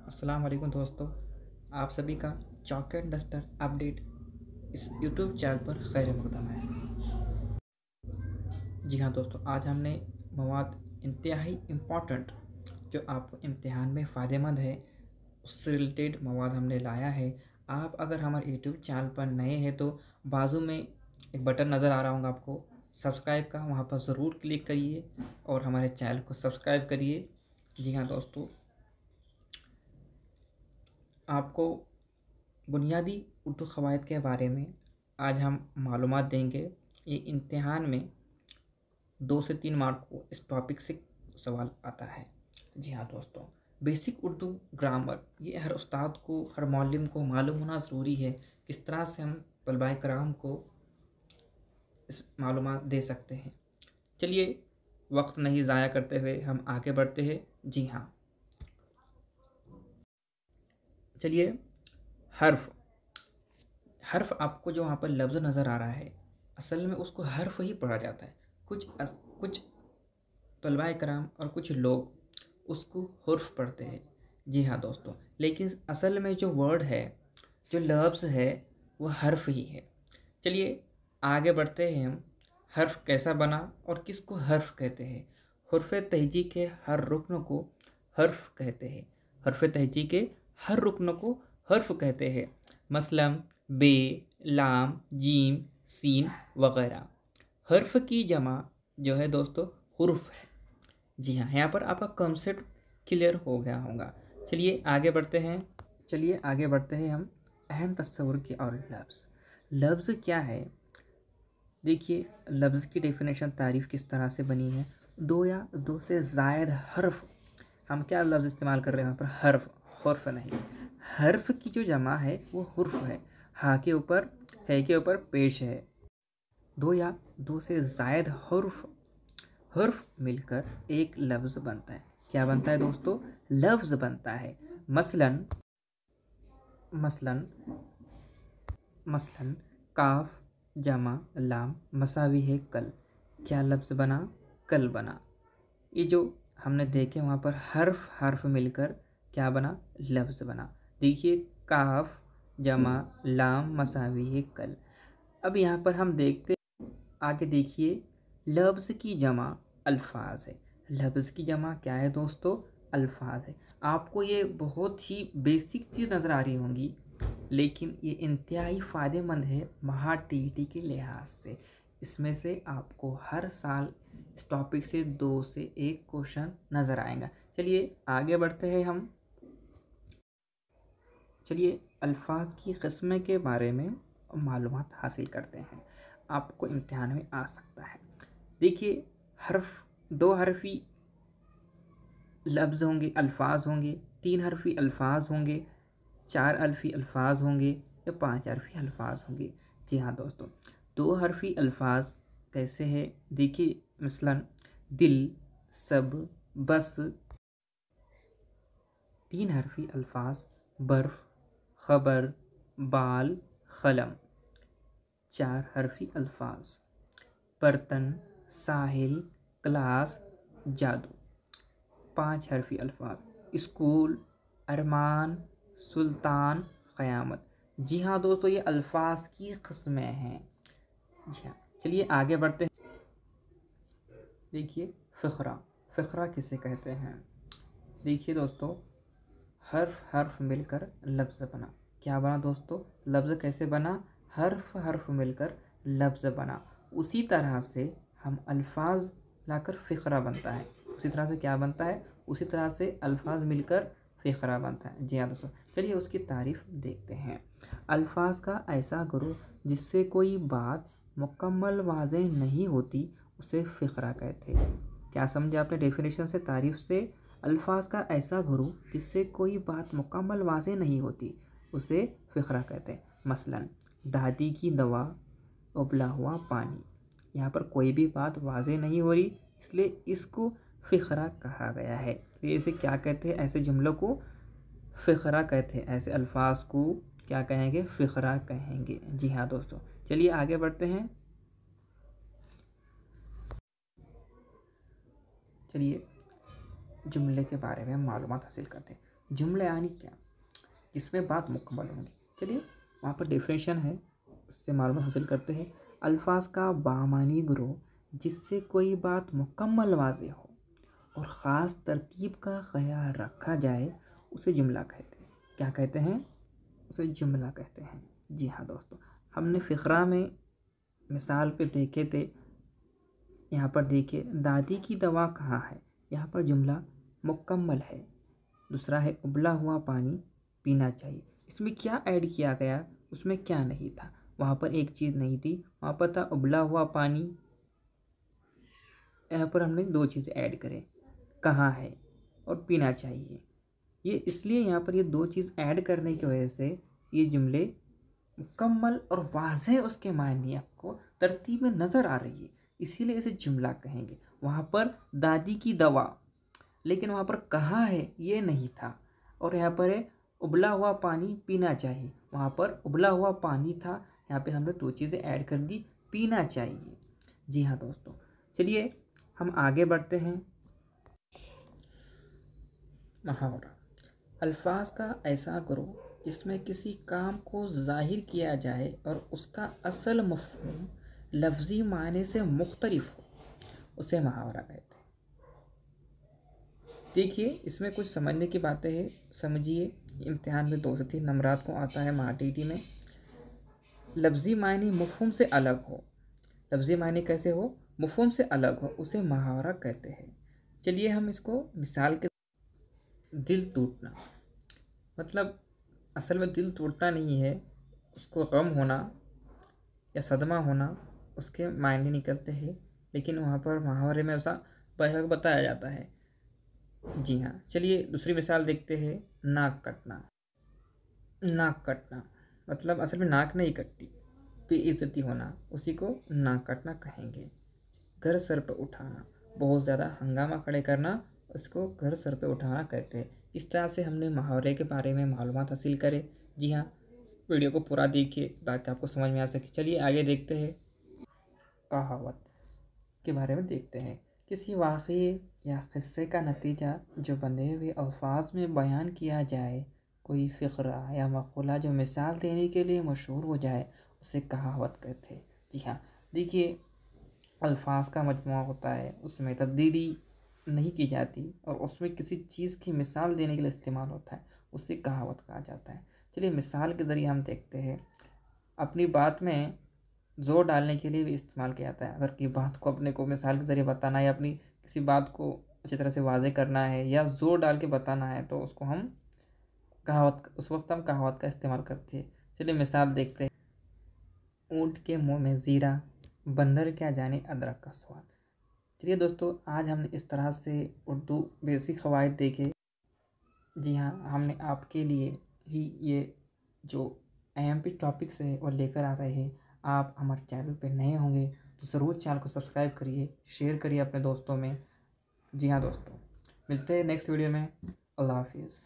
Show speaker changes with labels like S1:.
S1: अस्सलाम वालेकुम दोस्तों, आप सभी का चॉक एंड डस्टर अपडेट इस यूट्यूब चैनल पर खैर मकदम है। जी हाँ दोस्तों, आज हमने मवाद इंतहाई इम्पॉर्टेंट जो आपको इम्तिहान में फ़ायदेमंद है उससे रिलेटेड मवाद हमने लाया है। आप अगर हमारे यूट्यूब चैनल पर नए हैं तो बाजू में एक बटन नज़र आ रहा होगा आपको सब्सक्राइब का, वहाँ पर ज़रूर क्लिक करिए और हमारे चैनल को सब्सक्राइब करिए। जी हाँ दोस्तों, आपको बुनियादी उर्दू क़वायद के बारे में आज हम मालूमात देंगे। ये इम्तिहान में 2 से 3 मार्क को इस टॉपिक से सवाल आता है। जी हाँ दोस्तों, बेसिक उर्दू ग्रामर ये हर उस्ताद को, हर मौलिम को मालूम होना ज़रूरी है। किस तरह से हम तलबाए कराम को इस मालूमात दे सकते हैं। चलिए वक्त नहीं ज़ाया करते हुए हम आगे बढ़ते हैं। जी हाँ, चलिए हर्फ हर्फ आपको जो वहाँ पर लफ्ज़ नज़र आ रहा है, असल में उसको हर्फ ही पढ़ा जाता है। कुछ तलबाए कराम और कुछ लोग उसको हुर्फ पढ़ते हैं। जी हाँ दोस्तों, लेकिन असल में जो वर्ड है, जो लफ्ज़ है, वो हर्फ ही है। चलिए आगे बढ़ते हैं हम। हर्फ कैसा बना और किसको हर्फ कहते हैं। हुर्फ तहजी के हर रुकन को हर्फ कहते हैं। हर्फ तहजी के हर रुकन को हर्फ कहते हैं। मसलन बे, लाम, जीम, सीन वगैरह। हर्फ की जमा जो है दोस्तों हुर्फ है। जी हाँ, यहाँ पर आपका कंसेप्ट क्लियर हो गया होगा। चलिए आगे बढ़ते हैं हम अहम तस्वुर की और लफ्ज़ क्या है। देखिए लफ्ज़ की डेफिनेशन तारीफ़ किस तरह से बनी है। दो या दो से ज़ायद हर्फ, हम क्या लफ्ज़ इस्तेमाल कर रहे हैं यहाँ पर, हर्फ, हुर्फ नहीं। हर्फ की जो जमा है वो हुर्फ है। हा के ऊपर, है के ऊपर पेश है। दो या दो से ज़ायद हुर्फ मिलकर एक लफ्ज़ बनता है। क्या बनता है दोस्तों? लफ्ज़ बनता है। मसलन मसलन मसलन काफ जमा लाम मसावी है कल। क्या लफ्ज़ बना? कल बना। ये जो हमने देखे वहाँ पर हर्फ हर्फ मिलकर क्या बना? लफ्ज़ बना। देखिए काफ जमा लाम मसावी है कल। अब यहाँ पर हम देखते, आगे देखिए, लफ्ज़ की जमा अल्फाज है। लफ्ज़ की जमा क्या है दोस्तों? अल्फाज है। आपको ये बहुत ही बेसिक चीज़ नज़र आ रही होंगी, लेकिन ये इंतहाई फ़ायदेमंद है महा टीईटी के लिहाज से। इसमें से आपको हर साल इस टॉपिक से 2 से 1 क्वेश्चन नज़र आएगा। चलिए आगे बढ़ते हैं हम। चलिए अल्फाज की किस्में के बारे में मालूमात हासिल करते हैं, आपको इम्तिहान में आ सकता है। देखिए हर्फ, 2 हरफ़ी लफ्ज़ होंगे, अल्फाज होंगे, 3 हरफ़ी अल्फाज होंगे, 4 हरफ़ी अल्फाज होंगे या 5 हरफ़ी अल्फाज होंगे। जी हाँ दोस्तों, 2 हरफ़ी अल्फाज कैसे है देखिए, मसलन दिल, सब, बस। 3 हरफ़ी अल्फाज बर्फ़, ख़बर, बाल, क़लम। 4 हरफ़ी अल्फाज बर्तन, साहिल, क्लास, जादू। 5 हरफ़ी अल्फाज स्कूल, अरमान, सुल्तान, क़यामत। जी हाँ दोस्तों, ये अल्फाज की किस्में हैं। जी हाँ, चलिए आगे बढ़ते हैं। देखिए फ़िक्रा, फ़िक्रा किसे कहते हैं। देखिए दोस्तों, हर्फ हर्फ मिलकर लफ्ज़ बना। क्या बना दोस्तों? लफ्ज़ कैसे बना? हर्फ हर्फ मिलकर लफ्ज़ बना। उसी तरह से हम अल्फाज लाकर फ़िक्रा बनता है। उसी तरह से क्या बनता है? उसी तरह से अल्फाज मिलकर फ़िक्रा बनता है। जी हाँ दोस्तों, चलिए उसकी तारीफ़ देखते हैं। अल्फाज का ऐसा ग्रुप जिससे कोई बात मुकम्मल वाज़ेह नहीं होती उसे फ़िक्रा कहते हैं। क्या समझे आपने डेफिनेशन से, तारीफ़ से? अल्फाज का ऐसा ग्रुप जिससे कोई बात मुकम्मल वाज़ेह नहीं होती उसे फ़िक्रा कहते हैं। मसलन दादी की दवा, उबला हुआ पानी। यहाँ पर कोई भी बात वाज़ेह नहीं हो रही, इसलिए इसको फ़िक्रा कहा गया है। तो इसे क्या कहते हैं? ऐसे जुमलों को फ़िक्रा कहते हैं। ऐसे अल्फाज को क्या कहेंगे? फ़िक्रा कहेंगे। जी हाँ दोस्तों, चलिए आगे बढ़ते हैं। चलिए जुमले के बारे में मालूमात हासिल करते हैं। जुमले यानी क्या, जिसमें बात मुकम्मल होंगी। चलिए वहाँ पर डिफरेंशिएशन है, उससे मालूमात हासिल करते हैं। अल्फाज का बामानी ग्रोह जिससे कोई बात मुकम्मल वाज़ेह हो और ख़ास तरतीब का ख्याल रखा जाए उसे जुमला कहते हैं। क्या कहते हैं? उसे जुमला कहते हैं। जी हाँ दोस्तों, हमने फ़िक्रा में मिसाल पे देखे थे। यहाँ पर देखिए, दादी की दवा कहाँ है, यहाँ पर जुमला मुकम्मल है। दूसरा है उबला हुआ पानी पीना चाहिए। इसमें क्या ऐड किया गया, उसमें क्या नहीं था? वहाँ पर एक चीज़ नहीं थी, वहाँ पर था उबला हुआ पानी। यहाँ पर हमने दो चीज़ ऐड करें, कहाँ है और पीना चाहिए। ये इसलिए यहाँ पर ये दो चीज़ ऐड करने की वजह से ये जुमले मुकम्मल और वाज़ेह उसके मायने आपको तरतीब में नज़र आ रही है, इसीलिए इसे जुमला कहेंगे। वहाँ पर दादी की दवा, लेकिन वहाँ पर कहाँ है ये नहीं था। और यहाँ पर है उबला हुआ पानी पीना चाहिए, वहाँ पर उबला हुआ पानी था, यहाँ पे हमने दो चीज़ें ऐड कर दी, पीना चाहिए। जी हाँ दोस्तों, चलिए हम आगे बढ़ते हैं। मुहावरा, अल्फाज का ऐसा ग्रोह जिसमें किसी काम को ज़ाहिर किया जाए और उसका असल मफ़हूम लफ्ज़ी मायने से मुख्तलिफ हो, उसे मुहावरा कहते हैं। देखिए इसमें कुछ समझने की बातें हैं, समझिए। इम्तिहान में 2 से 3 नंबरात को आता है माटीटी में। लफ्ज़ी मायने मफ़हूम से अलग हो, लफ्ज़ी मायने कैसे हो, मफ़हूम से अलग हो, उसे मुहावरा कहते हैं। चलिए हम इसको मिसाल के, दिल टूटना, मतलब असल में दिल टूटता नहीं है, उसको गम होना या सदमा होना उसके मायने निकलते हैं, लेकिन वहाँ पर मुहावरे में ऐसा पहले बताया जाता है। जी हाँ, चलिए दूसरी मिसाल देखते हैं। नाक कटना, नाक कटना मतलब असल में नाक नहीं कटती, बेइज्जती होना, उसी को नाक कटना कहेंगे। घर सर पर उठाना, बहुत ज़्यादा हंगामा खड़े करना, उसको घर सर पे उठाना कहते हैं। इस तरह से हमने मुहावरे के बारे में मालूमात हासिल करे। जी हाँ, वीडियो को पूरा देखिए ताकि आपको समझ में आ सके। चलिए आगे देखते हैं, कहावत के बारे में देखते हैं। किसी वाक़ये या क़िस्से का नतीजा जो बंधे हुए अल्फाज में बयान किया जाए, कोई फ़िक्रा या मक़ूला जो मिसाल देने के लिए मशहूर हो जाए, उसे कहावत कहते हैं। जी हाँ, देखिए अल्फाज का मजमूआ होता है, उसमें तब्दीली नहीं की जाती और उसमें किसी चीज़ की मिसाल देने के लिए इस्तेमाल होता है, उसे कहावत कहा जाता है। चलिए मिसाल के ज़रिए हम देखते हैं। अपनी बात में ज़ोर डालने के लिए भी इस्तेमाल किया जाता है। अगर की बात को अपने को मिसाल के ज़रिए बताना है या अपनी किसी बात को अच्छी तरह से वाज़ेह करना है या ज़ोर डाल के बताना है, तो उसको हम कहावत, उस वक्त हम कहावत का इस्तेमाल करते हैं। चलिए मिसाल देखते हैं। ऊँट के मुँह में ज़ीरा, बंदर क्या जाने अदरक का स्वाद। चलिए दोस्तों, आज हमने इस तरह से उर्दू बेसिक क़वाइद देखे। जी हाँ, हमने आपके लिए ही ये जो IMP टॉपिक्स है वो लेकर आ रहे हैं। आप हमारे चैनल पे नए होंगे तो ज़रूर चैनल को सब्सक्राइब करिए, शेयर करिए अपने दोस्तों में। जी हाँ दोस्तों, मिलते हैं नेक्स्ट वीडियो में। अल्लाह हाफिज़।